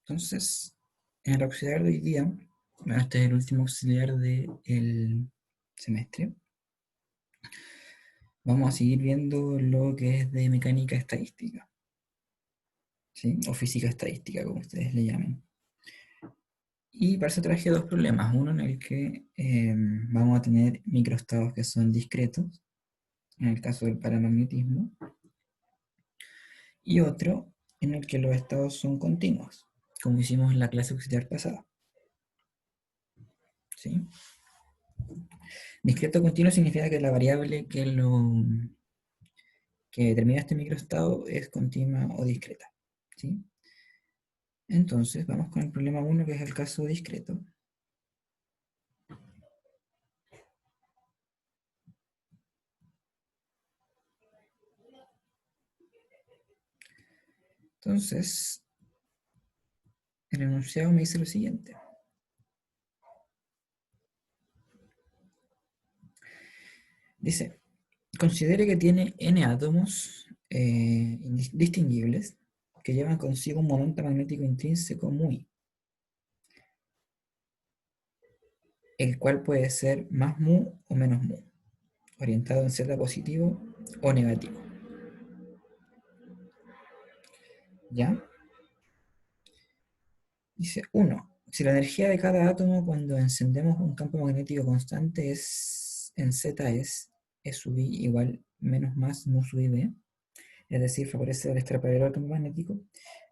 Entonces, en el auxiliar de hoy día, bueno, este es el último auxiliar del semestre, vamos a seguir viendo lo que es de mecánica estadística, ¿sí? O física estadística, como ustedes le llamen. Y para eso traje dos problemas. Uno en el que vamos a tener microestados que son discretos, en el caso del paramagnetismo, y otro en el que los estados son continuos, como hicimos en la clase auxiliar pasada, ¿sí? Discreto continuo significa que la variable que determina este microestado es continua o discreta, ¿sí? Entonces, vamos con el problema 1, que es el caso discreto. Entonces, el enunciado me dice lo siguiente. Dice, considere que tiene n átomos distinguibles que llevan consigo un momento magnético intrínseco muy, el cual puede ser más mu o menos mu, orientado en z positivo o negativo. ¿Ya? Dice 1. Si la energía de cada átomo cuando encendemos un campo magnético constante es en Z es E sub I igual menos más mu sub IB, es decir, favorece al extrapolar el átomo magnético,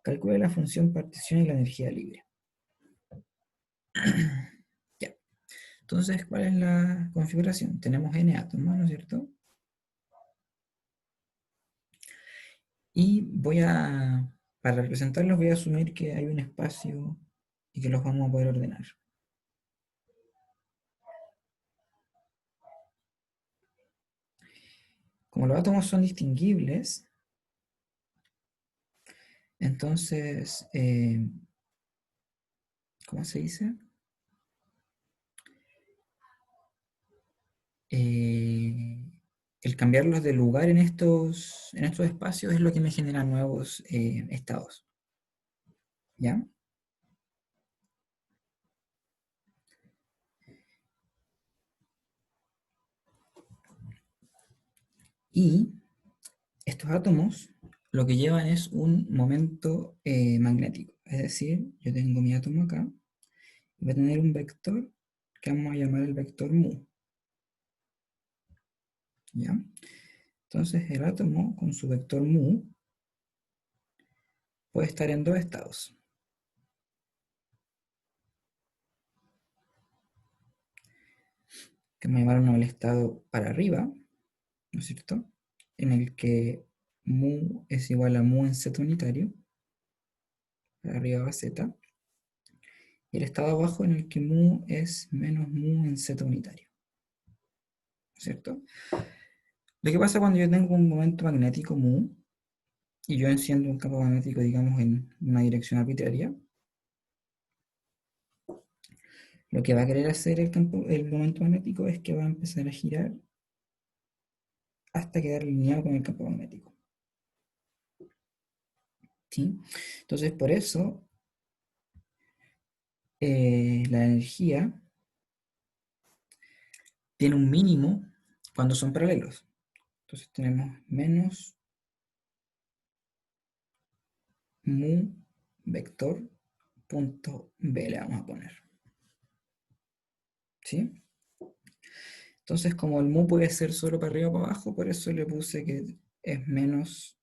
calcula la función partición y la energía libre. Ya. Entonces, ¿cuál es la configuración? Tenemos n átomos, ¿no es cierto? Y para representarlos voy a asumir que hay un espacio y que los vamos a poder ordenar. Como los átomos son distinguibles, entonces, ¿cómo se dice? Eh, el cambiarlos de lugar en estos espacios es lo que me genera nuevos estados. ¿Ya? Y estos átomos lo que llevan es un momento magnético. Es decir, yo tengo mi átomo acá y va a tener un vector que vamos a llamar el vector mu. ¿Ya? Entonces el átomo con su vector mu puede estar en dos estados. Que me llamaron al estado para arriba, ¿no es cierto? En el que mu es igual a mu en z unitario, para arriba va z, y el estado abajo en el que mu es menos mu en z unitario, ¿no es cierto? Lo que pasa cuando yo tengo un momento magnético mu, y yo enciendo un campo magnético, digamos, en una dirección arbitraria, lo que va a querer hacer el momento magnético es que va a empezar a girar hasta quedar alineado con el campo magnético. ¿Sí? Entonces, por eso, la energía tiene un mínimo cuando son paralelos. Entonces tenemos menos mu vector punto b le vamos a poner. ¿Sí? Entonces, como el mu puede ser solo para arriba o para abajo, por eso le puse que es menos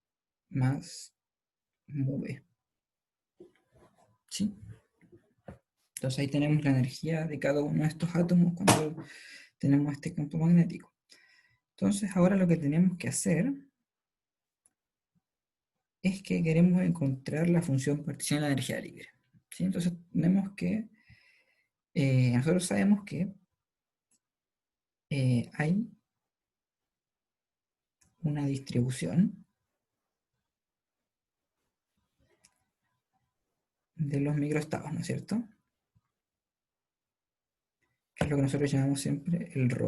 más mu b. ¿Sí? Entonces ahí tenemos la energía de cada uno de estos átomos cuando tenemos este campo magnético. Entonces ahora lo que tenemos que hacer es que queremos encontrar la función partición de la energía libre. ¿Sí? Entonces tenemos que, nosotros sabemos que hay una distribución de los microestados, ¿no es cierto? Que es lo que nosotros llamamos siempre el ρ,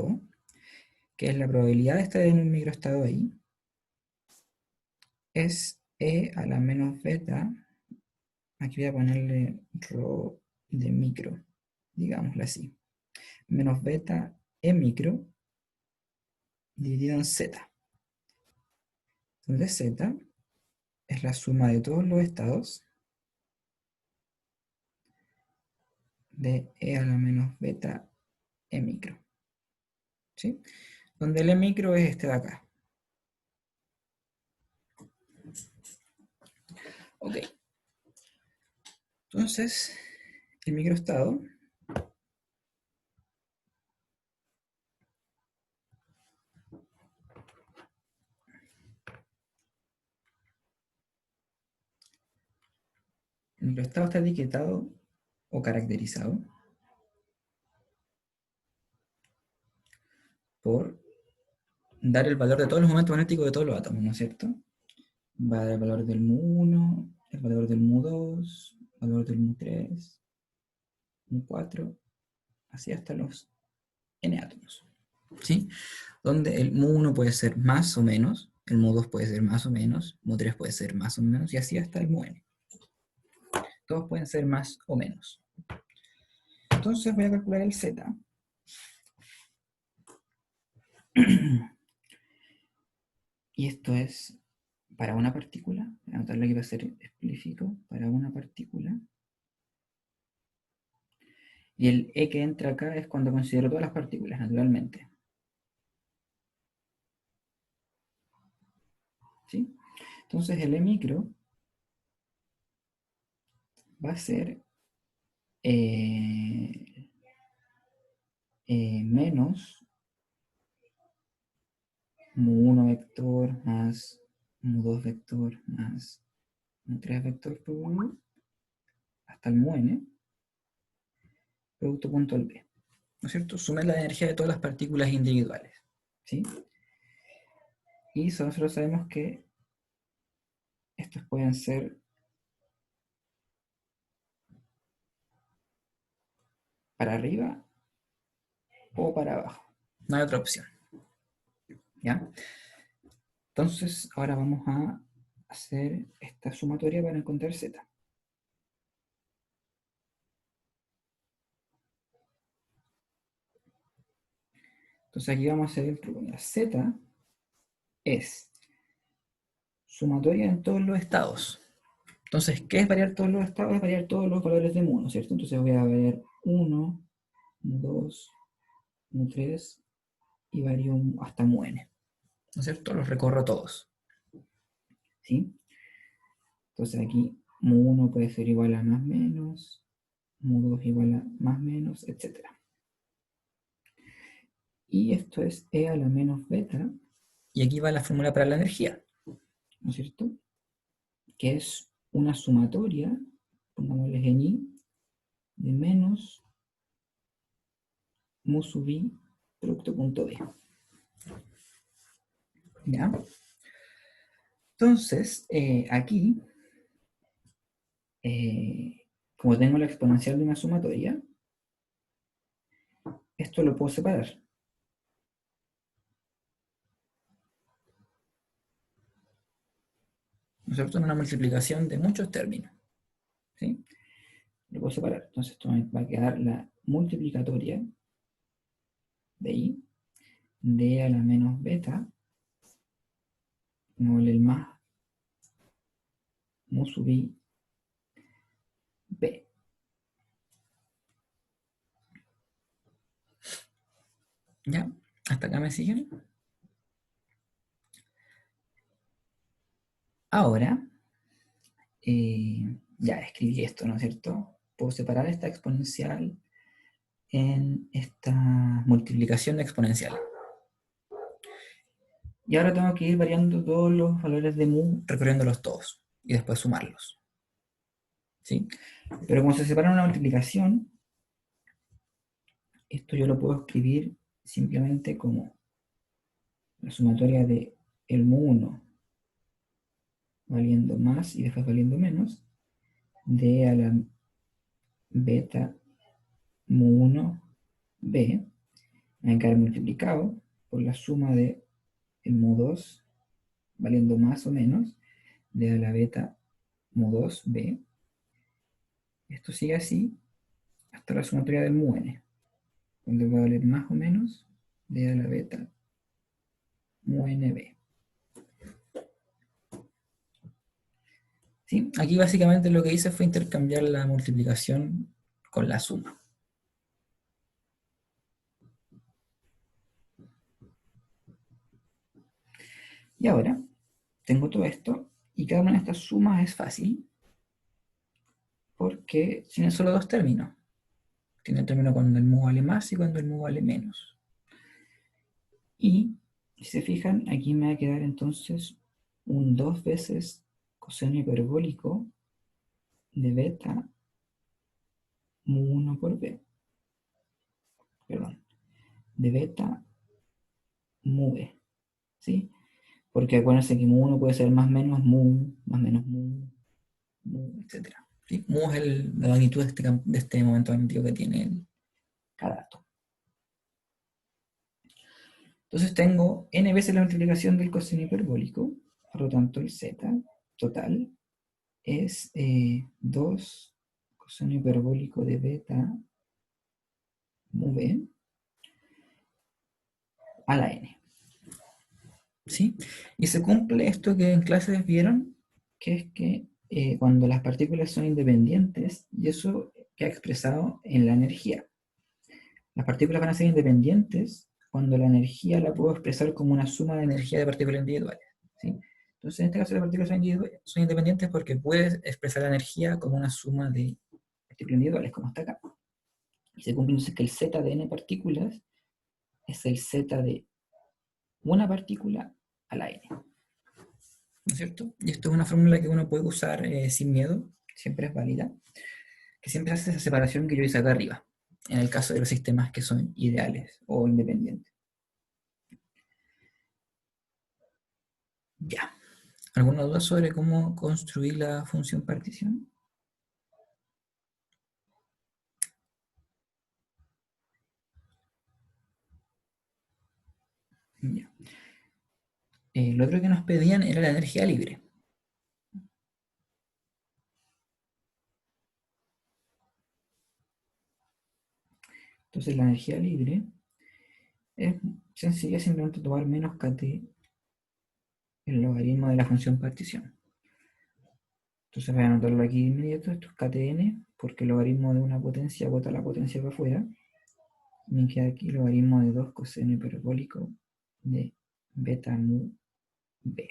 que es la probabilidad de estar en un microestado ahí, es e a la menos beta aquí voy a ponerle rho de micro, digámoslo así, menos beta E micro dividido en z, donde z es la suma de todos los estados de E a la menos beta E micro, ¿sí? Donde el E micro es este de acá. Ok, entonces el microestado está etiquetado o caracterizado por dar el valor de todos los momentos magnéticos de todos los átomos, ¿no es cierto? Va a dar el valor del mu1, el valor del mu2, el valor del mu3, mu4, así hasta los n átomos, ¿sí? Donde el mu1 puede ser más o menos, el mu2 puede ser más o menos, mu3 puede ser más o menos, y así hasta el mu_n. Todos pueden ser más o menos. Entonces voy a calcular el z. Y esto es para una partícula, voy a anotarlo aquí para ser explícito, para una partícula. Y el E que entra acá es cuando considero todas las partículas, naturalmente. ¿Sí? Entonces el E micro va a ser menos mu1 vector más mu2 vector más mu3 vector por 1 hasta el mu_n, producto punto al B. ¿No es cierto? Sumar la energía de todas las partículas individuales. ¿Sí? Y nosotros sabemos que estos pueden ser para arriba o para abajo. No hay otra opción. ¿Ya? Entonces, ahora vamos a hacer esta sumatoria para encontrar z. Entonces aquí vamos a hacer el truco. Mira, z es sumatoria en todos los estados. Entonces, ¿qué es variar todos los estados? Es variar todos los valores de mu, ¿no es cierto? Entonces voy a variar 1, 2, 3 y varío hasta mu_n, ¿no es cierto? Los recorro todos. ¿Sí? Entonces aquí mu1 puede ser igual a más menos, mu2 igual a más menos, etc. Y esto es E a la menos beta. Y aquí va la fórmula para la energía, ¿no es cierto? Que es una sumatoria, pongámosle en I, de menos mu sub I producto punto B. ¿Ya? Entonces, aquí, como tengo la exponencial de una sumatoria, esto lo puedo separar. ¿No es cierto? En una multiplicación de muchos términos. ¿Sí? Lo puedo separar. Entonces esto me va a quedar la multiplicatoria de I, de a la menos beta, no el más mu sub I B. ¿Ya? ¿Hasta acá me siguen? Ahora, ya escribí esto, ¿no es cierto? Puedo separar esta exponencial en esta multiplicación exponencial. Y ahora tengo que ir variando todos los valores de mu, recorriéndolos todos, y después sumarlos. ¿Sí? Pero como se separa una multiplicación, esto yo lo puedo escribir simplemente como la sumatoria de el mu1 valiendo más y después valiendo menos, de a la beta mu1 b, va a quedar multiplicado por la suma de el mu2 valiendo más o menos, de a la beta mu2 b, Esto sigue así hasta la sumatoria del mu n, donde va a valer más o menos d a la beta mu nb. ¿Sí? Aquí básicamente lo que hice fue intercambiar la multiplicación con la suma. Y ahora tengo todo esto, y cada una de estas sumas es fácil, porque tiene solo dos términos. Tiene el término cuando el mu vale más y cuando el mu vale menos. Y, si se fijan, aquí me va a quedar entonces un 2 veces coseno hiperbólico de beta mu 1 por b. Perdón, de beta mu b. ¿Sí? Porque acuérdense que mu 1 puede ser más menos mu, mu, etc. ¿Sí? Mu es la magnitud de este momento magnético que tiene cada átomo. Entonces tengo n veces la multiplicación del coseno hiperbólico, por lo tanto el z total es 2 coseno hiperbólico de beta mu b a la n. ¿Sí? Y se cumple esto que en clases vieron, que es que cuando las partículas son independientes, y eso queda expresado en la energía. Las partículas van a ser independientes cuando la energía la puedo expresar como una suma de energía de partículas individuales. ¿Sí? Entonces, en este caso, las partículas son independientes porque puedes expresar la energía como una suma de partículas individuales, como está acá. Y se cumple entonces que el z de n partículas es el z de una partícula a la n. ¿No es cierto? Y esto es una fórmula que uno puede usar sin miedo, siempre es válida, que siempre hace esa separación que yo hice acá arriba, en el caso de los sistemas que son ideales o independientes. Ya. ¿Alguna duda sobre cómo construir la función partición? Ya. Lo otro que nos pedían era la energía libre. Entonces la energía libre es sencilla, simplemente tomar menos kt el logaritmo de la función partición. Entonces voy a anotarlo aquí de inmediato, esto es ktn, porque el logaritmo de una potencia bota la potencia para afuera. Y me queda aquí el logaritmo de 2 coseno hiperbólico de beta mu b.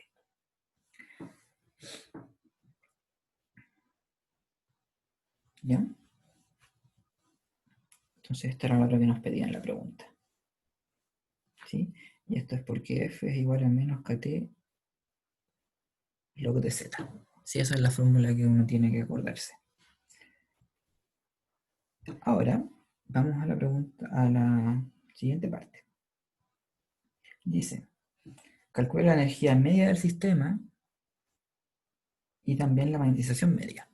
¿Ya? Entonces esta era la otra que nos pedían en la pregunta. ¿Sí? Y esto es porque f es igual a menos kt log de z. Sí, esa es la fórmula que uno tiene que acordarse. Ahora, vamos a la pregunta, a la siguiente parte. Dice, calcula la energía media del sistema y también la magnetización media.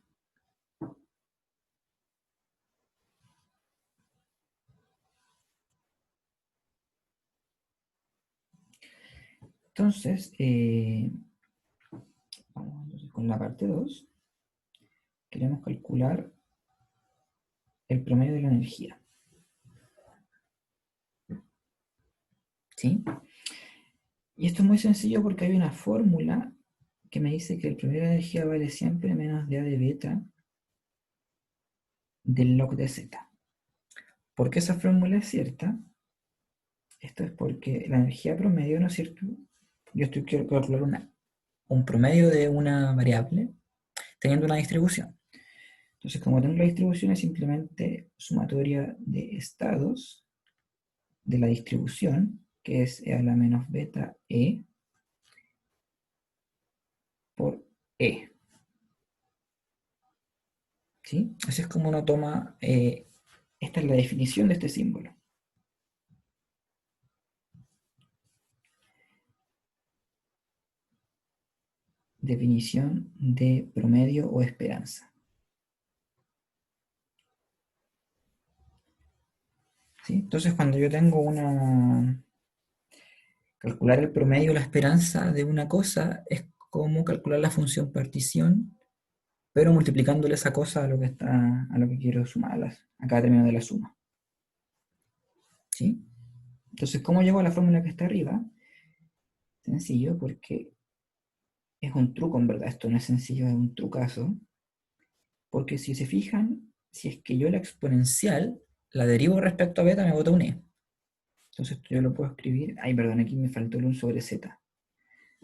Entonces, vamos con la parte 2. Queremos calcular el promedio de la energía. ¿Sí? Y esto es muy sencillo porque hay una fórmula que me dice que el promedio de la energía vale siempre menos de A de beta del log de z. ¿Por qué esa fórmula es cierta? Esto es porque la energía promedio, ¿no es cierto? Yo quiero calcular un promedio de una variable teniendo una distribución. Entonces, como tengo la distribución, es simplemente sumatoria de estados de la distribución, que es E a la menos beta E por E. ¿Sí? Así es como uno toma, esta es la definición de este símbolo. Definición de promedio o esperanza. ¿Sí? Entonces, cuando yo tengo calcular el promedio o la esperanza de una cosa es como calcular la función partición, pero multiplicándole esa cosa a lo que está, a lo que quiero sumar, a cada término de la suma. ¿Sí? Entonces, ¿cómo llego a la fórmula que está arriba? Sencillo, porque es un truco en verdad, esto no es sencillo, es un trucazo, porque si se fijan, si es que yo la exponencial la derivo respecto a beta, me bota un e. Entonces yo lo puedo escribir, ay perdón, aquí me faltó el 1 sobre z.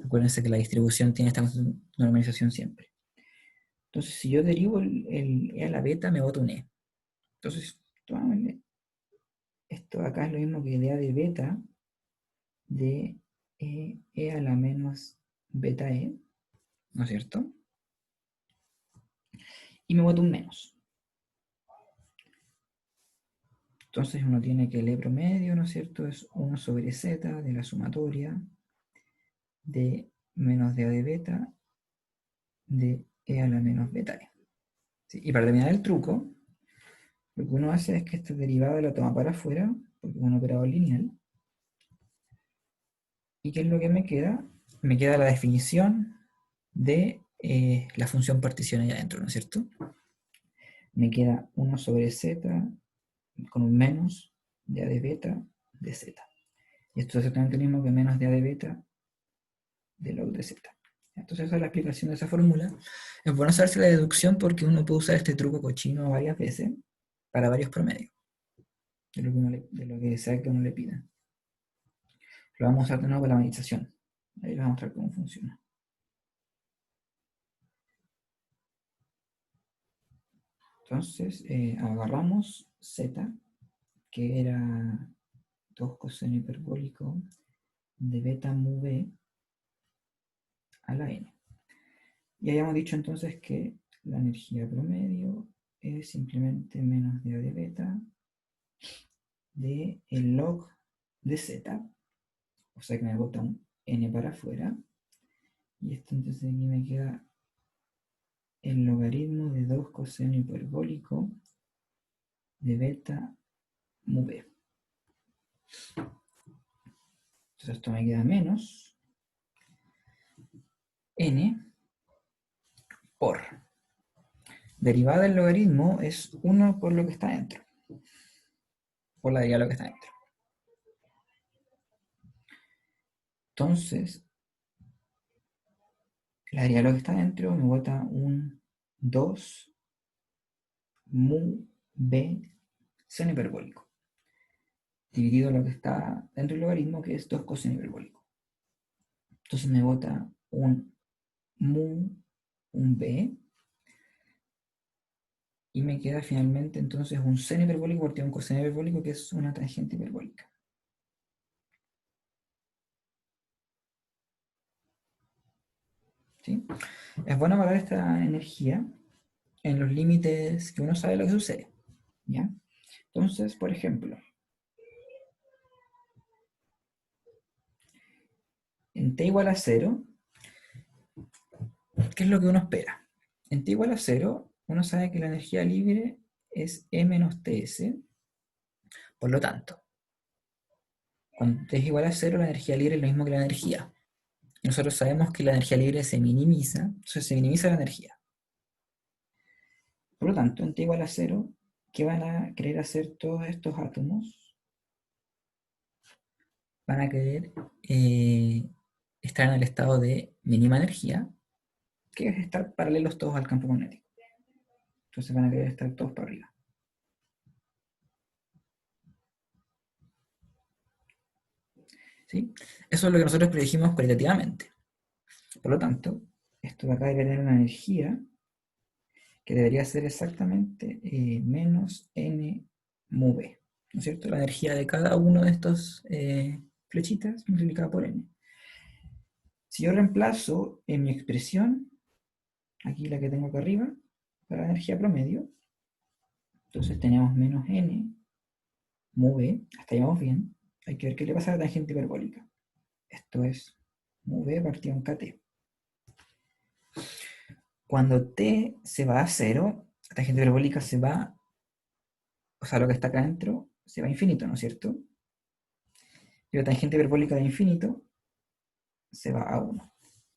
Acuérdense que la distribución tiene esta normalización siempre. Entonces si yo derivo el e a la beta, me bota un e. Entonces, esto acá es lo mismo que idea de beta de e a la menos beta e, ¿no es cierto? Y me bota un menos. Entonces uno tiene que el e promedio, ¿no es cierto? Es 1 sobre z de la sumatoria de menos de a de beta de e a la menos beta e. ¿Sí? Y para terminar el truco, lo que uno hace es que esta derivada la toma para afuera, porque es un operador lineal. ¿Y qué es lo que me queda? Me queda la definición de la función partición ahí adentro, ¿no es cierto? Me queda 1 sobre z con un menos de a de beta de z. Y esto es exactamente lo mismo que menos de a de beta de log de z. Entonces esa es la explicación de esa fórmula. Es bueno saberse la deducción porque uno puede usar este truco cochino varias veces para varios promedios de lo que sea que uno le pida. Lo vamos a usar de nuevo para la meditación. Ahí les voy a mostrar cómo funciona. Entonces agarramos z, que era 2 coseno hiperbólico de beta mu b a la n. Y habíamos dicho entonces que la energía promedio es simplemente menos de a de beta de el log de z, o sea que me bota un n para afuera, y esto entonces aquí me queda el logaritmo de 2 coseno hiperbólico de beta mu b. Entonces esto me queda menos n por derivada del logaritmo es 1 por lo que está dentro, por la derivada de lo que está dentro. Entonces, la derivada de lo que está dentro me bota un 2 mu b seno hiperbólico, dividido lo que está dentro del logaritmo, que es 2 coseno hiperbólico. Entonces me bota un mu, un b, y me queda finalmente entonces un seno hiperbólico partido un coseno hiperbólico, que es una tangente hiperbólica. ¿Sí? Es bueno evaluar esta energía en los límites que uno sabe lo que sucede. ¿Ya? Entonces, por ejemplo, en t igual a 0, ¿qué es lo que uno espera? En t igual a 0, uno sabe que la energía libre es E menos Ts. Por lo tanto, cuando t es igual a 0, la energía libre es lo mismo que la energía. Y nosotros sabemos que la energía libre se minimiza, entonces se minimiza la energía. Por lo tanto, en t igual a 0, ¿qué van a querer hacer todos estos átomos? Van a querer estar en el estado de mínima energía, que es estar paralelos todos al campo magnético. Entonces van a querer estar todos para arriba. ¿Sí? Eso es lo que nosotros predijimos cualitativamente. Por lo tanto, esto de acá debería tener una energía que debería ser exactamente menos n mu b, ¿no es cierto? La energía de cada uno de estos flechitas multiplicada por n. Si yo reemplazo en mi expresión, aquí la que tengo acá arriba, para la energía promedio, entonces tenemos menos n mu b, hasta ahí vamos bien. Hay que ver qué le pasa a la tangente hiperbólica. Esto es mu b partido en kt. Cuando t se va a 0, la tangente hiperbólica se va, o sea, lo que está acá adentro, se va a infinito, ¿no es cierto? Y la tangente hiperbólica de infinito se va a 1.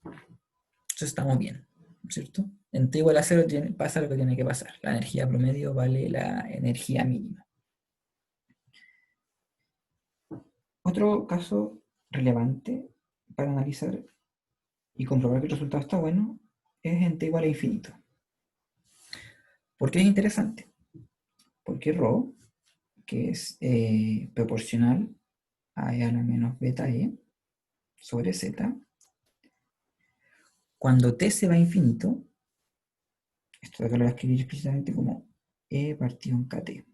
Entonces estamos bien. ¿cierto? En T igual a cero pasa lo que tiene que pasar. La energía promedio vale la energía mínima. Otro caso relevante para analizar y comprobar que el resultado está bueno es en T igual a infinito. ¿Por qué es interesante? Porque ρ, que es proporcional a e a la menos beta e sobre z, cuando t se va a infinito, esto de acá lo voy a escribir explícitamente como e partido en kt.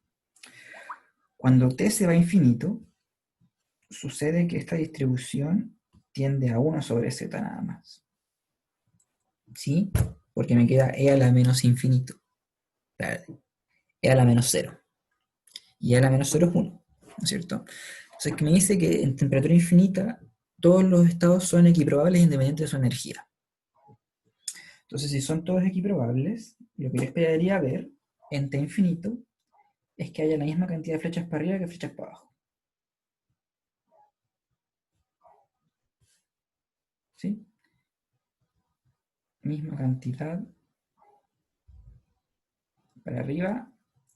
Cuando t se va a infinito, sucede que esta distribución tiende a 1 sobre z nada más. ¿Sí? Porque me queda e a la menos infinito. E a la menos 0. Y e a la menos 0 es 1. ¿No es cierto? Entonces, que me dice que en temperatura infinita todos los estados son equiprobables independientemente de su energía. Entonces, si son todos equiprobables, lo que yo esperaría ver en T infinito es que haya la misma cantidad de flechas para arriba que flechas para abajo. ¿Sí? Misma cantidad para arriba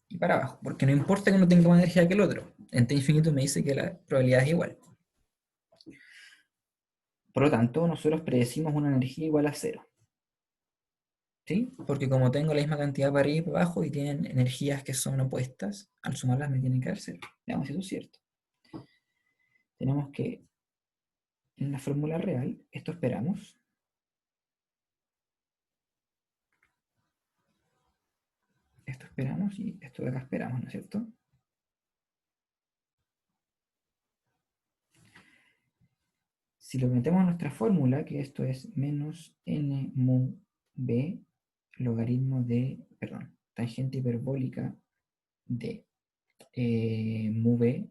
y para abajo, porque no importa que uno tenga más energía que el otro. En T infinito me dice que la probabilidad es igual. Por lo tanto, nosotros predecimos una energía igual a cero. ¿Sí? Porque como tengo la misma cantidad para arriba y para abajo y tienen energías que son opuestas, al sumarlas me tienen que dar cero. Veamos si eso es cierto. Tenemos que, en la fórmula real, esto esperamos. Esto esperamos y esto de acá esperamos, ¿no es cierto? Si lo metemos en nuestra fórmula, que esto es menos n mu b logaritmo de, perdón, tangente hiperbólica de mu b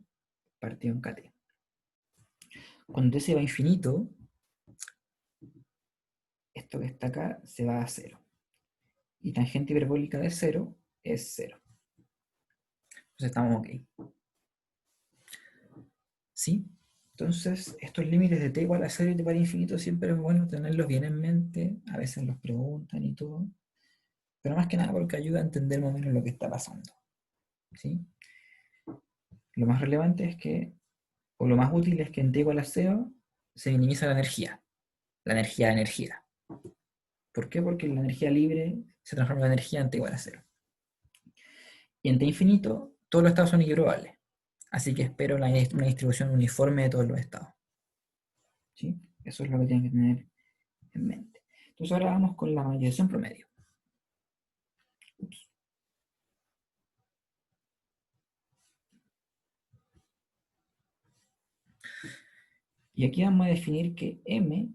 partido en kt. Cuando t se va a infinito, esto que está acá se va a cero. Y tangente hiperbólica de 0 es 0. Entonces estamos ok. ¿Sí? Entonces, estos límites de t igual a 0 y t igual a infinito siempre es bueno tenerlos bien en mente. A veces los preguntan y todo. Pero más que nada porque ayuda a entender más o menos lo que está pasando. ¿Sí? Lo más relevante es que, o lo más útil es que en t igual a 0 se minimiza la energía. La energía de energía. ¿Por qué? Porque la energía libre se transforma en energía en t igual a 0. Y en t infinito, todos los estados son equiprobables. Así que espero una distribución uniforme de todos los estados. ¿Sí? Eso es lo que tienen que tener en mente. Entonces ahora vamos con la magnetización promedio. Ups. Y aquí vamos a definir que M,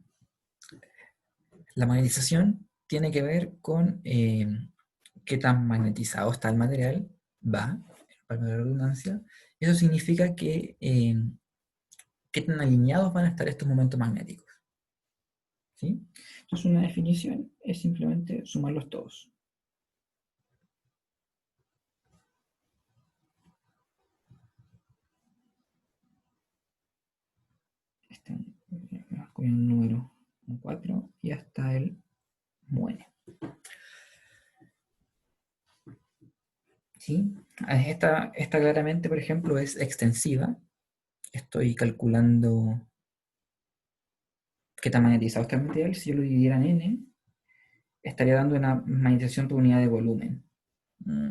la magnetización, tiene que ver con qué tan magnetizado está el material, va, para la redundancia. Eso significa que qué tan alineados van a estar estos momentos magnéticos. ¿Sí? Entonces una definición es simplemente sumarlos todos. Este, con un número 4 y hasta el muere. ¿Sí? Esta claramente, por ejemplo, es extensiva. Estoy calculando qué tan magnetizado está el material. Si yo lo dividiera en n, estaría dando una magnetización por unidad de volumen.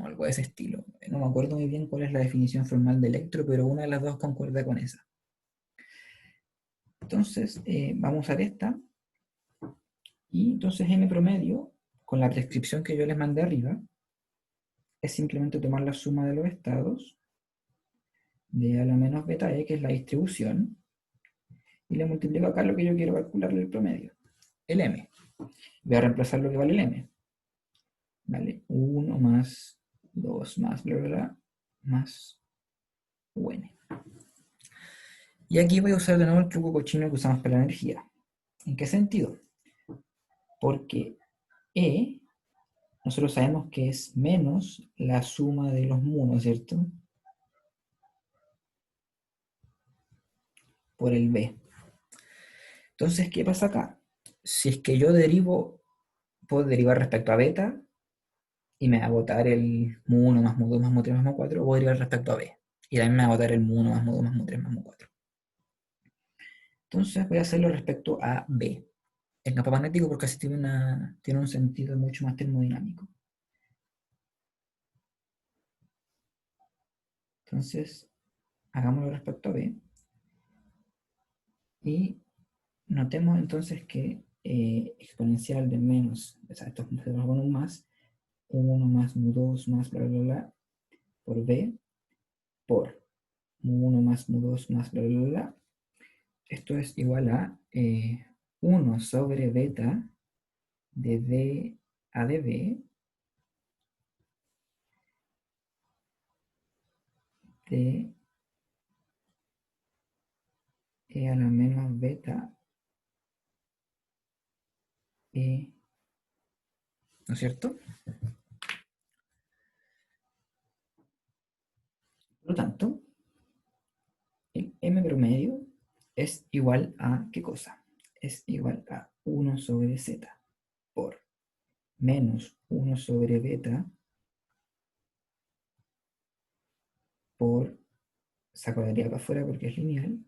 Algo de ese estilo. No me acuerdo muy bien cuál es la definición formal de electro, pero una de las dos concuerda con esa. Entonces, vamos a usar esta. Y entonces n promedio, con la prescripción que yo les mandé arriba, es simplemente tomar la suma de los estados de a la menos beta e, que es la distribución, y le multiplico acá lo que yo quiero calcularle el promedio, el m. Voy a reemplazar lo que vale el m. Vale, 1 más 2 más bla bla bla más un. Y aquí voy a usar de nuevo el truco cochino que usamos para la energía. ¿En qué sentido? Porque E, nosotros sabemos que es menos la suma de los mu, ¿no es cierto? Por el B. Entonces, ¿qué pasa acá? Si es que yo derivo puedo derivar respecto a beta y me va a botar el mu1 más mu2 más mu3 más mu4, o puedo derivar respecto a b. Y también me va a botar el mu1 más mu2 más mu3 más mu4. Entonces voy a hacerlo respecto a b. El campo magnético porque así tiene un sentido mucho más termodinámico. Entonces, hagámoslo respecto a b. Y notemos entonces que exponencial de menos, o sea, esto es con un más, 1 más mu2 más bla bla bla por b por mu1 más mu2 más bla bla bla. Esto es igual a 1 sobre beta de d a de b de e a la menos beta e, ¿no es cierto? Por lo tanto, el m promedio es igual a ¿qué cosa? Es igual a 1 sobre z por menos 1 sobre beta por, saco de arriba para afuera porque es lineal,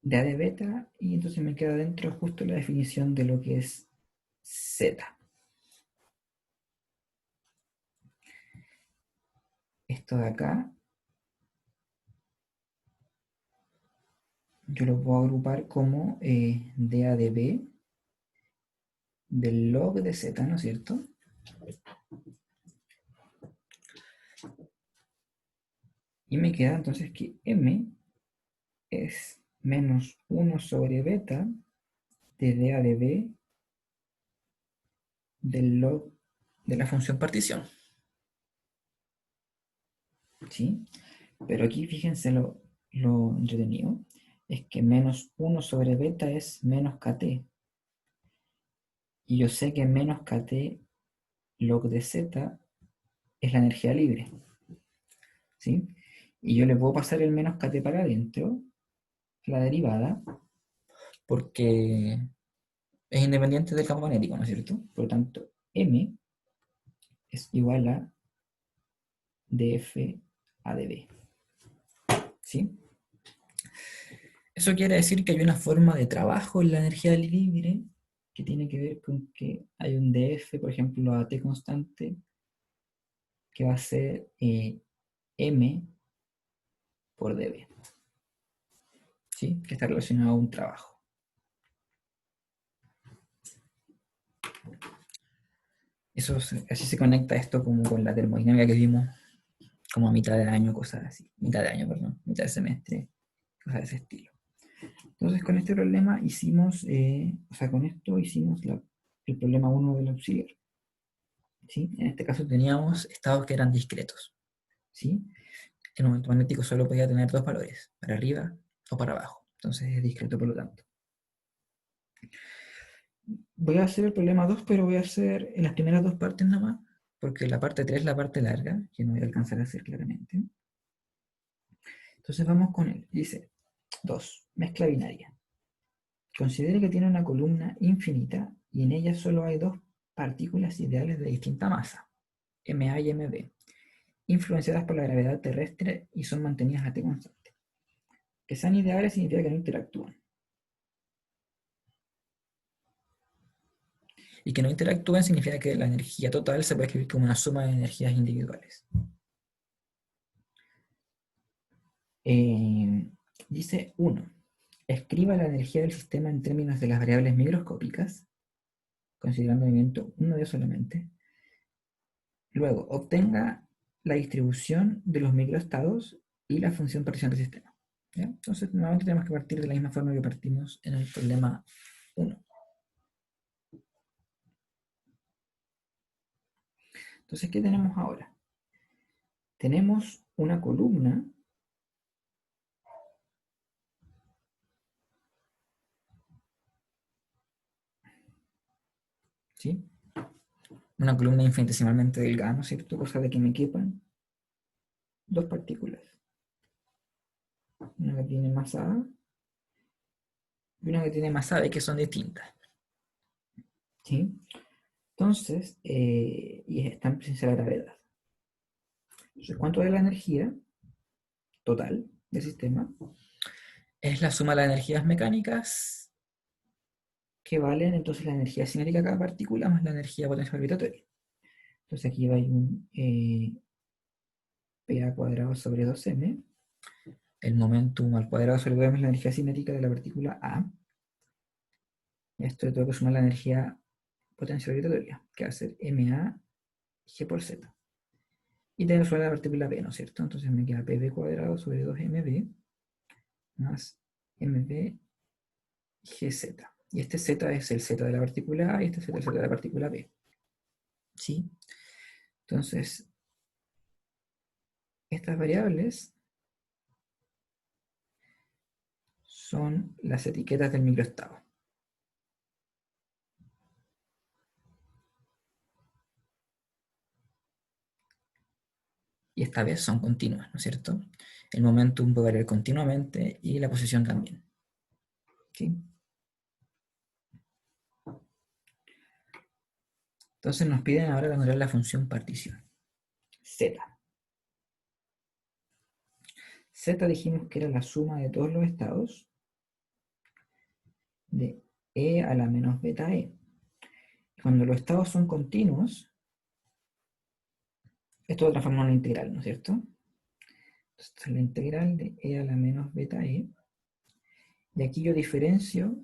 de a de beta, y entonces me queda dentro justo la definición de lo que es z. Esto de acá, yo lo puedo agrupar como dA de b del log de z, ¿no es cierto? Y me queda entonces que m es menos 1 sobre beta de dA de b del log de la función partición. ¿Sí? Pero aquí fíjense lo entretenido, es que menos 1 sobre beta es menos kt. Y yo sé que menos kt log de z es la energía libre. ¿Sí? Y yo le puedo pasar el menos kt para adentro, la derivada, porque es independiente del campo magnético, ¿no es cierto? Por lo tanto, m es igual a df a db. ¿Sí? Eso quiere decir que hay una forma de trabajo en la energía libre que tiene que ver con que hay un df, por ejemplo, a t constante, que va a ser m por db. ¿Sí? Que está relacionado a un trabajo. Así se conecta esto como con la termodinámica que vimos como a mitad de año, cosas así. Mitad de año, perdón, mitad de semestre, cosas de ese estilo. Entonces, con este problema hicimos, con esto hicimos el problema 1 del auxiliar. ¿Sí? En este caso teníamos estados que eran discretos. ¿Sí? El momento magnético solo podía tener dos valores, para arriba o para abajo. Entonces es discreto por lo tanto. Voy a hacer el problema 2, pero voy a hacer en las primeras dos partes nada más, porque la parte 3 es la parte larga, que no voy a alcanzar a hacer claramente. Entonces vamos con él. Dice 2. Mezcla binaria. Considere que tiene una columna infinita y en ella solo hay dos partículas ideales de distinta masa, MA y MB, influenciadas por la gravedad terrestre y son mantenidas a T constante. Que sean ideales significa que no interactúan. Y que no interactúen significa que la energía total se puede escribir como una suma de energías individuales. Dice 1. Escriba la energía del sistema en términos de las variables microscópicas, considerando el movimiento 1D solamente. Luego, obtenga la distribución de los microestados y la función partición del sistema. ¿Ya? Entonces, nuevamente tenemos que partir de la misma forma que partimos en el problema 1. Entonces, ¿qué tenemos ahora? Tenemos una columna ¿sí? Una columna infinitesimalmente delgada, ¿no es cierto? Cosa de que me quepan dos partículas. Una que tiene masa A y una que tiene masa B, que son distintas. ¿sí? Entonces, y está en presencia de la gravedad. Entonces, ¿cuánto es la energía total del sistema? Es la suma de las energías mecánicas que valen entonces la energía cinética de cada partícula más la energía potencial gravitatoria. Entonces aquí va un PA cuadrado sobre 2m. El momentum al cuadrado sobre 2m es la energía cinética de la partícula A. Y esto le tengo que sumar la energía potencial gravitatoria, que va a ser ma g por z. Y tengo que sumar la partícula B, ¿no es cierto? Entonces me queda pb cuadrado sobre 2mb más mb gz. Y este z es el z de la partícula A y este z es el z de la partícula B. ¿Sí? Entonces, estas variables son las etiquetas del microestado. Y esta vez son continuas, ¿no es cierto? El momentum puede variar continuamente y la posición también. ¿Sí? Entonces nos piden ahora calcular la función partición. Z. Z dijimos que era la suma de todos los estados de e a la menos beta e. Cuando los estados son continuos, esto lo transforma en una integral, ¿no es cierto? Entonces, esta es la integral de e a la menos beta e. Y aquí yo diferencio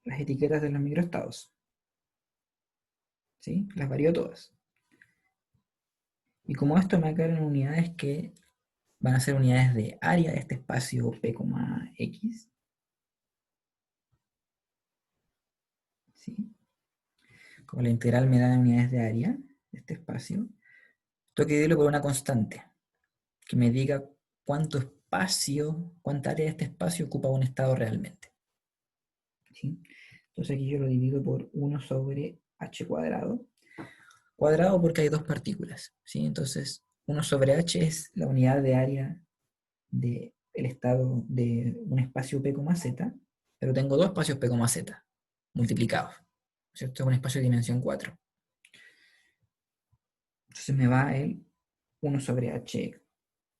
las etiquetas de los microestados. ¿Sí? Las varío todas. Y como esto me aclara en unidades que van a ser unidades de área de este espacio P, X. ¿Sí? Como la integral me da unidades de área de este espacio, tengo que dividirlo por una constante que me diga cuánto espacio, cuánta área de este espacio ocupa un estado realmente. ¿Sí? Entonces aquí yo lo divido por 1 sobre h cuadrado. Cuadrado porque hay dos partículas. ¿Sí? Entonces 1 sobre h es la unidad de área del estado de un espacio P, Z, pero tengo dos espacios P, Z multiplicados. ¿Cierto? Es un espacio de dimensión 4. Entonces me va el 1 sobre h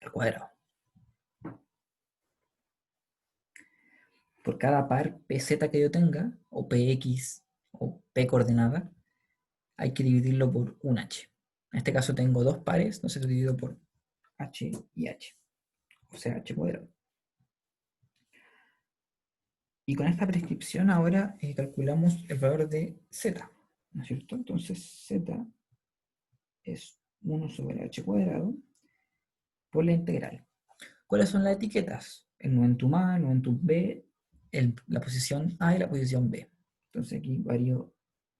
al cuadrado. Por cada par PZ que yo tenga, o PX, o P coordenada, hay que dividirlo por un H. En este caso tengo dos pares, entonces lo divido por H y H, o sea, H cuadrado. Y con esta prescripción ahora calculamos el valor de Z, ¿no es cierto? Entonces Z es 1 sobre H cuadrado por la integral. ¿Cuáles son las etiquetas? El momentum A, el momentum B, la posición A y la posición B. Entonces aquí varío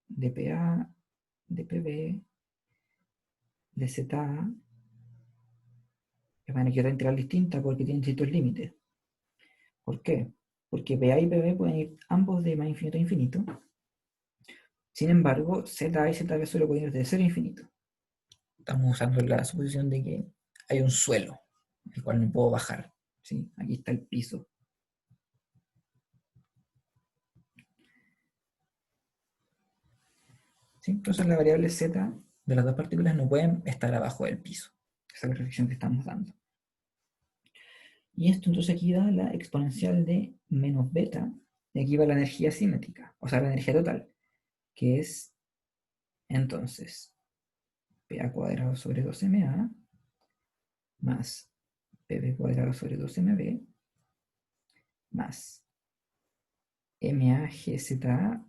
dPA, dPB, dZA. Van a quedar integral distinta porque tienen distintos límites. ¿Por qué? Porque PA y PB pueden ir ambos de más infinito a infinito. Sin embargo, ZA y ZB solo pueden ir de 0 a infinito. Estamos usando la suposición de que hay un suelo, el cual no puedo bajar. ¿Sí? Aquí está el piso. ¿Sí? Entonces la variable Z de las dos partículas no pueden estar abajo del piso. Esa es la reflexión que estamos dando. Y esto entonces aquí da la exponencial de menos beta, y aquí va la energía cinética, o sea, la energía total, que es entonces PA cuadrado sobre 2MA más PB cuadrado sobre 2MB más MAGZA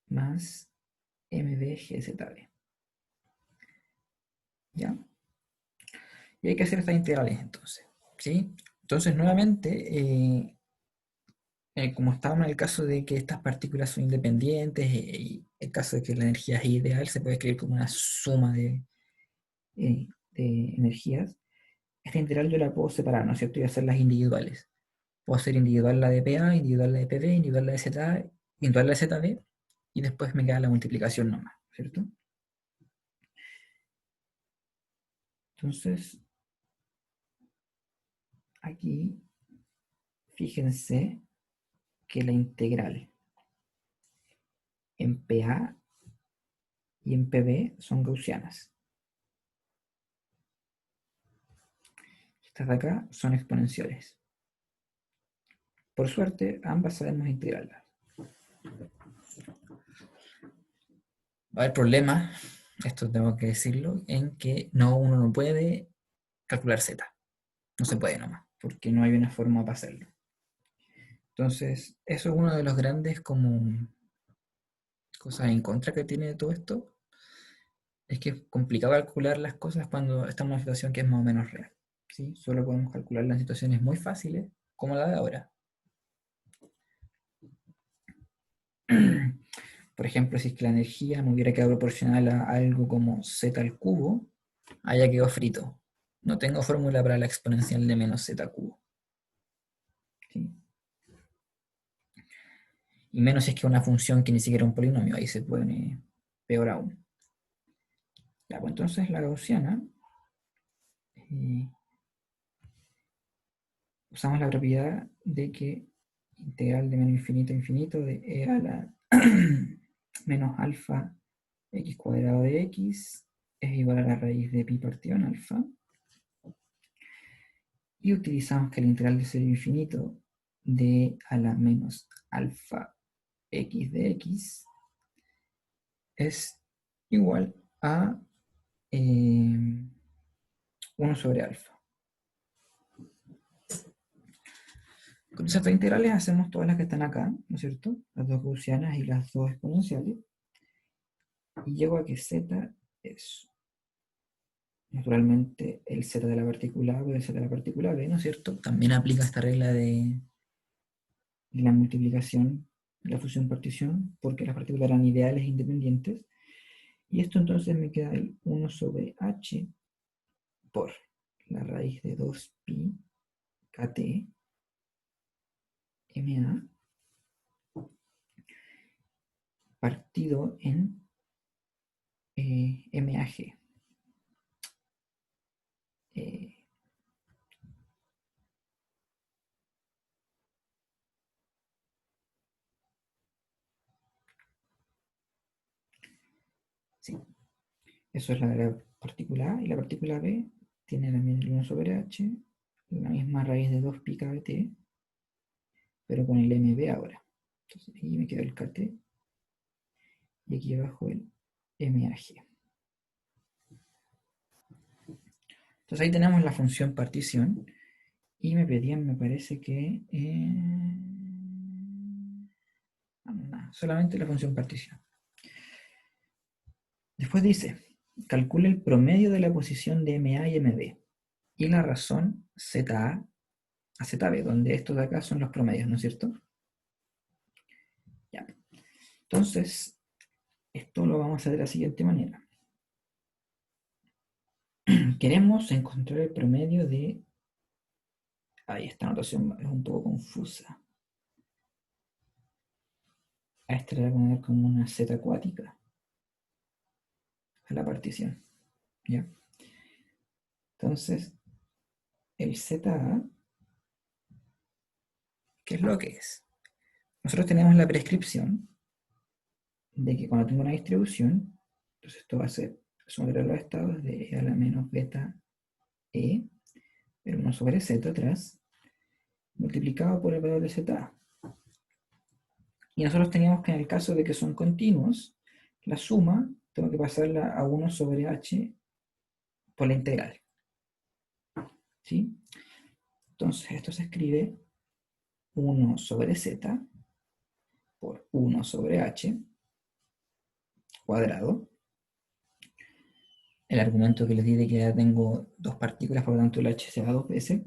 más MBGZB. ¿Ya? Y hay que hacer estas integrales entonces. ¿Sí? Entonces, nuevamente, como estábamos en el caso de que estas partículas son independientes y el caso de que la energía es ideal, se puede escribir como una suma de energías. Esta integral yo la puedo separar, ¿no es cierto? Y hacerlas individuales. Puedo hacer individual la de PA, individual la de PB, individual la de ZA, individual la de ZB, y después me queda la multiplicación nomás, ¿cierto? Entonces, aquí, fíjense que la integral en PA y en PB son gaussianas. Estas de acá son exponenciales. Por suerte, ambas sabemos integrarlas. Va a haber problemas, esto tengo que decirlo, en que uno no puede calcular z. No se puede nomás, porque no hay una forma para hacerlo. Entonces, eso es uno de los grandes como cosas en contra que tiene todo esto, es que es complicado calcular las cosas cuando estamos en una situación que es más o menos real. ¿Sí? Solo podemos calcular las situaciones muy fáciles, como la de ahora. Por ejemplo, si es que la energía no hubiera quedado proporcional a algo como z al cubo, ya quedó frito. No tengo fórmula para la exponencial de menos z cubo. ¿Sí? Y menos si es que una función que ni siquiera es un polinomio, ahí se pone peor aún. Ya, pues entonces la gaussiana, eh, usamos la propiedad de que integral de menos infinito a infinito de e a la menos alfa x cuadrado de x es igual a la raíz de pi partido en alfa. Y utilizamos que el integral de 0 a infinito de a la menos alfa x de x es igual a 1 sobre alfa. Con esas dos integrales hacemos todas las que están acá, ¿no es cierto? Las dos gaussianas y las dos exponenciales. Y llego a que z es naturalmente el z de la partícula A por el z de la partícula B, ¿no es cierto? También aplica esta regla de la multiplicación, la fusión-partición, porque las partículas eran ideales e independientes. Y esto entonces me queda el 1 sobre h por la raíz de 2pi kt ma partido en mag. Eh, sí, eso es la partícula A, y la partícula B tiene también el 1 sobre h, la misma raíz de 2pi kt, pero con el mb ahora. Entonces aquí me queda el kt y aquí abajo el mag. Entonces ahí tenemos la función partición y me pedían, me parece que no, solamente la función partición. Después dice, calcula el promedio de la posición de MA y MB y la razón ZA a ZB, donde estos de acá son los promedios, ¿no es cierto? Ya. Entonces, esto lo vamos a hacer de la siguiente manera. Queremos encontrar el promedio de... Ahí esta notación es un poco confusa. A esta le voy a poner como una Z acuática a la partición. ¿Ya? Entonces, el ZA, ¿qué es lo que es? Nosotros tenemos la prescripción de que cuando tengo una distribución, entonces esto va a ser sumar los estados de e a la menos beta e, el 1 sobre z atrás, multiplicado por el valor de ZA. Y nosotros teníamos que en el caso de que son continuos, la suma tengo que pasarla a 1 sobre h por la integral. ¿Sí? Entonces esto se escribe 1 sobre z por 1 sobre h cuadrado. El argumento que les di de que ya tengo dos partículas, por lo tanto el h se da dos veces.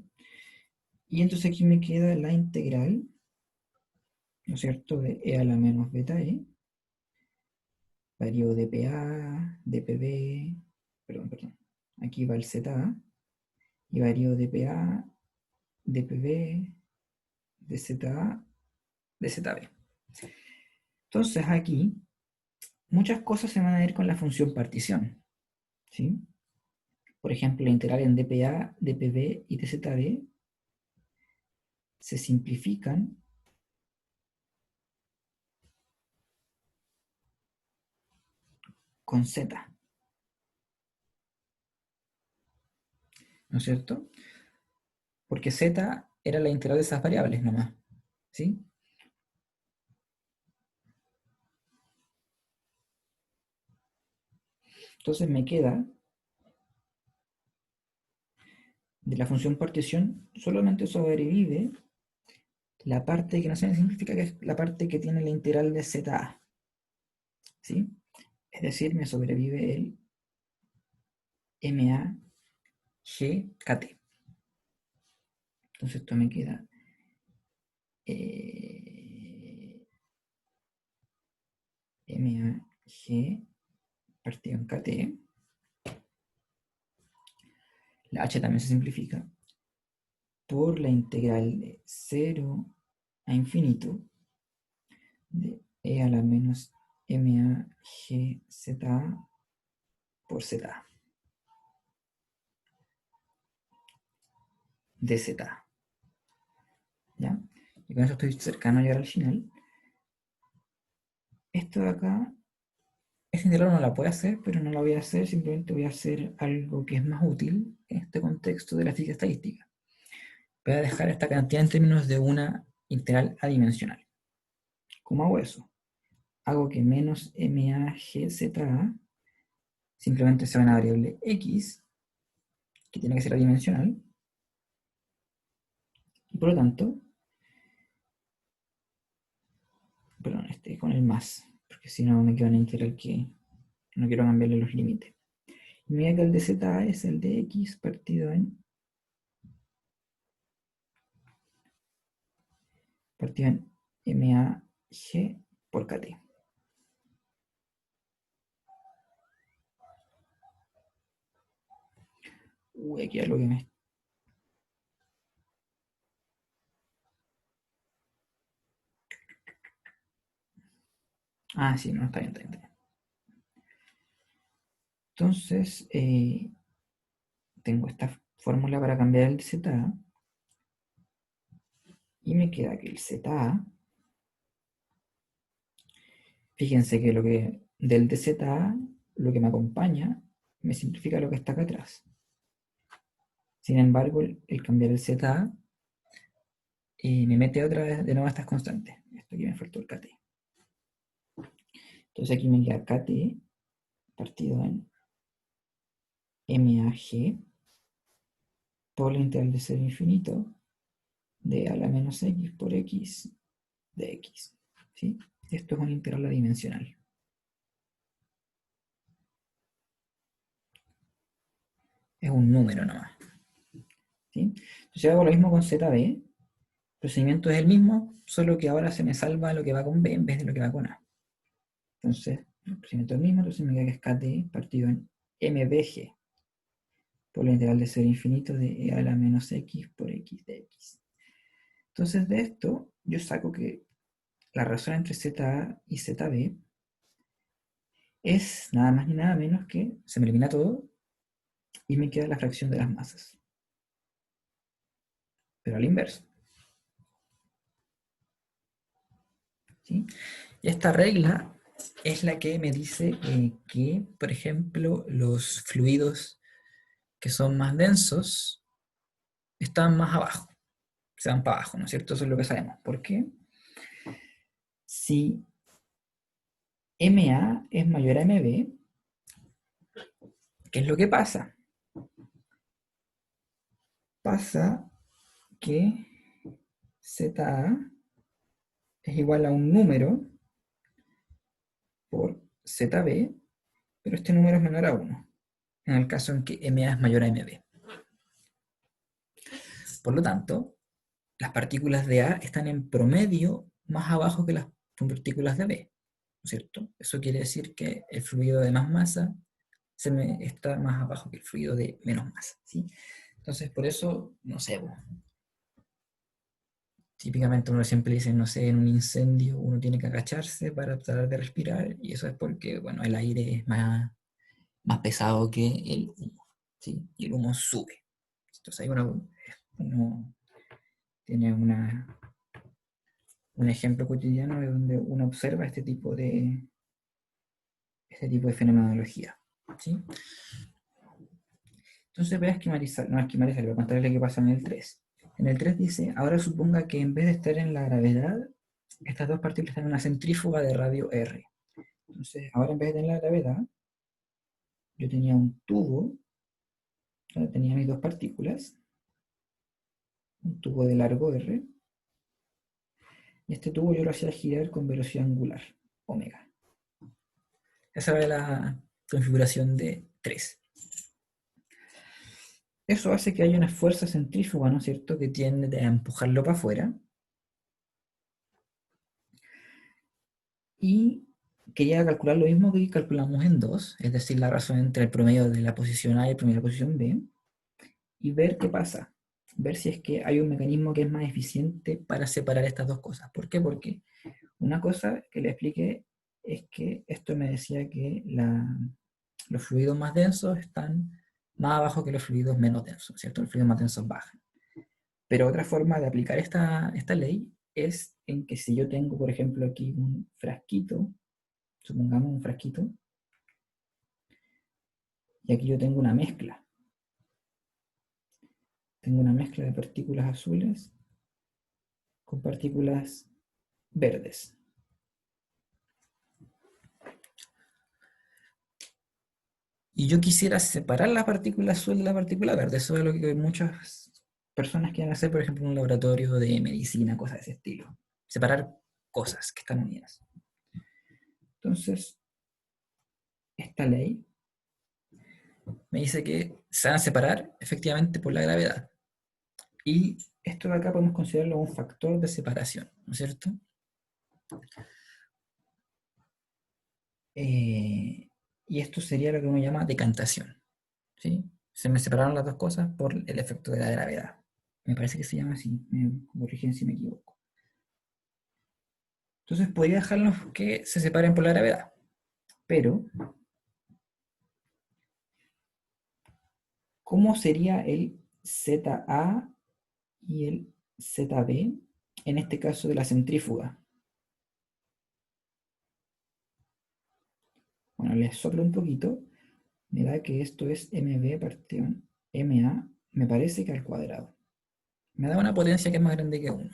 Y entonces aquí me queda la integral, ¿no es cierto?, de e a la menos beta e, varío de PA, de PB, perdón, aquí va el ZA, y varío de PA, de PB, de ZA, de ZB. Entonces aquí, muchas cosas se van a ir con la función partición, ¿sí? Por ejemplo, la integral en dPA, dPB y dZB se simplifican con z, ¿no es cierto? Porque z era la integral de esas variables nomás, ¿sí? Entonces me queda de la función partición solamente sobrevive la parte que no se simplifica, que es la parte que tiene la integral de ZA, ¿sí? Es decir, me sobrevive el MAGKT. Entonces esto me queda MAG partido en KT. La H también se simplifica por la integral de 0 a infinito de e a la menos MAGZA por ZA de ZA. ¿Ya? Y con eso estoy cercano a llegar al final. Esto de acá, esta integral no la puedo hacer, pero no la voy a hacer, simplemente voy a hacer algo que es más útil en este contexto de la física estadística. Voy a dejar esta cantidad en términos de una integral adimensional. ¿Cómo hago eso? Hago que menos MAGZA simplemente sea una variable X, que tiene que ser adimensional, y por lo tanto, perdón, con el más, porque si no me queda una integral que no quiero cambiarle los límites. Y mira que el de ZA es el de X partido en MAG por KT. Uy, aquí algo que me... Ah, sí, no, está bien, está bien. Está bien. Entonces, tengo esta fórmula para cambiar el de ZA, y me queda que el ZA, fíjense que lo que del de ZA, lo que me acompaña, me simplifica lo que está acá atrás. Sin embargo, el cambiar el ZA me mete otra vez de nuevo estas constantes. Esto aquí me faltó el KT. Entonces aquí me queda KT partido en MAG por la integral de 0 infinito de a la menos x por x de x. ¿Sí? Esto es una integral adimensional. Es un número nomás. ¿Sí? Entonces hago lo mismo con ZB. El procedimiento es el mismo, solo que ahora se me salva lo que va con B en vez de lo que va con A. Entonces, el procedimiento es el mismo, entonces me queda que es KT partido en MBG por la integral de 0 infinito de e a la menos x por x de x. Entonces de esto yo saco que la razón entre ZA y ZB es nada más ni nada menos que se me elimina todo y me queda la fracción de las masas. Pero al inverso. ¿Sí? Y esta regla es la que me dice que, por ejemplo, los fluidos que son más densos están más abajo, se van para abajo, ¿no es cierto? Eso es lo que sabemos. ¿Por qué? Si MA es mayor a MB, ¿qué es lo que pasa? Pasa que ZA es igual a un número por ZB, pero este número es menor a 1, en el caso en que MA es mayor a MB. Por lo tanto, las partículas de A están en promedio más abajo que las partículas de B, ¿no es cierto? Eso quiere decir que el fluido de más masa está más abajo que el fluido de menos masa, ¿sí? Entonces, por eso, no sé, típicamente uno siempre dice, no sé, en un incendio uno tiene que agacharse para tratar de respirar, y eso es porque, bueno, el aire es más pesado que el humo, ¿sí? Y el humo sube. Entonces ahí uno tiene un ejemplo cotidiano de donde uno observa este tipo este tipo de fenomenología. ¿Sí? Entonces voy a esquematizar, no esquematizar, voy a contarle qué pasa en el 3. En el 3 dice, ahora suponga que en vez de estar en la gravedad, estas dos partículas están en una centrífuga de radio R. Entonces, ahora en vez de tener la gravedad, yo tenía un tubo, donde tenía mis dos partículas, un tubo de largo R, y este tubo yo lo hacía girar con velocidad angular, omega. Esa era la configuración de 3. Eso hace que haya una fuerza centrífuga, ¿no es cierto?, que tiende a empujarlo para afuera. Y quería calcular lo mismo que calculamos en 2, es decir, la razón entre el promedio de la posición A y el promedio de la posición B, y ver qué pasa. Ver si es que hay un mecanismo que es más eficiente para separar estas dos cosas. ¿Por qué? Porque una cosa que le expliqué es que esto me decía que los fluidos más densos están más abajo que los fluidos menos densos, ¿cierto? Los fluidos más densos bajan. Pero otra forma de aplicar esta ley es en que si yo tengo, por ejemplo, aquí un frasquito, supongamos un frasquito, y aquí yo tengo una mezcla. Tengo una mezcla de partículas azules con partículas verdes. Y yo quisiera separar la partícula azul de la partícula verde. Eso es lo que muchas personas quieren hacer, por ejemplo, en un laboratorio de medicina, cosas de ese estilo. Separar cosas que están unidas. Entonces, esta ley me dice que se van a separar efectivamente por la gravedad. Y esto de acá podemos considerarlo un factor de separación, ¿no es cierto? Y esto sería lo que uno llama decantación. ¿Sí? Se me separaron las dos cosas por el efecto de la gravedad. Me parece que se llama así, me corrigen si me equivoco. Entonces podría dejarlos que se separen por la gravedad, pero ¿cómo sería el ZA y el ZB en este caso de la centrífuga? Bueno, les soplo un poquito, me da que esto es MB partido MA, me parece que al cuadrado. Me da una potencia que es más grande que 1.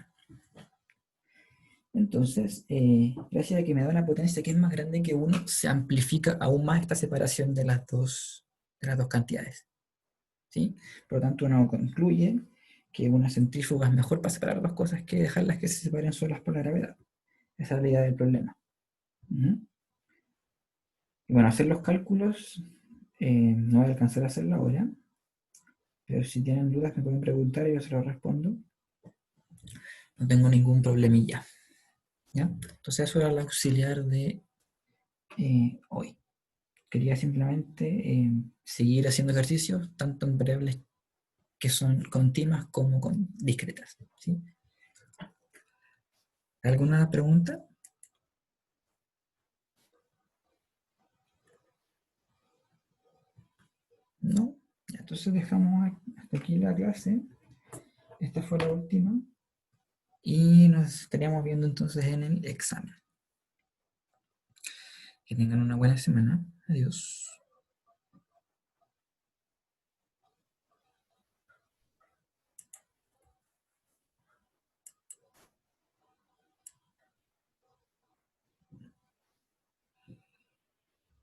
Entonces, gracias a que me da una potencia que es más grande que 1, se amplifica aún más esta separación de las dos cantidades. ¿Sí? Por lo tanto, uno concluye que una centrífuga es mejor para separar dos cosas que dejarlas que se separen solas por la gravedad. Esa es la idea del problema. Y bueno, hacer los cálculos, no voy a alcanzar a hacerlo ahora, pero si tienen dudas me pueden preguntar y yo se los respondo. No tengo ningún problemilla. ¿Ya? Entonces eso era el auxiliar de hoy. Quería simplemente seguir haciendo ejercicios, tanto en variables que son continuas como con discretas. ¿Sí? ¿Alguna pregunta? No. Ya, entonces dejamos hasta aquí la clase. Esta fue la última. Y nos estaríamos viendo entonces en el examen. Que tengan una buena semana. Adiós.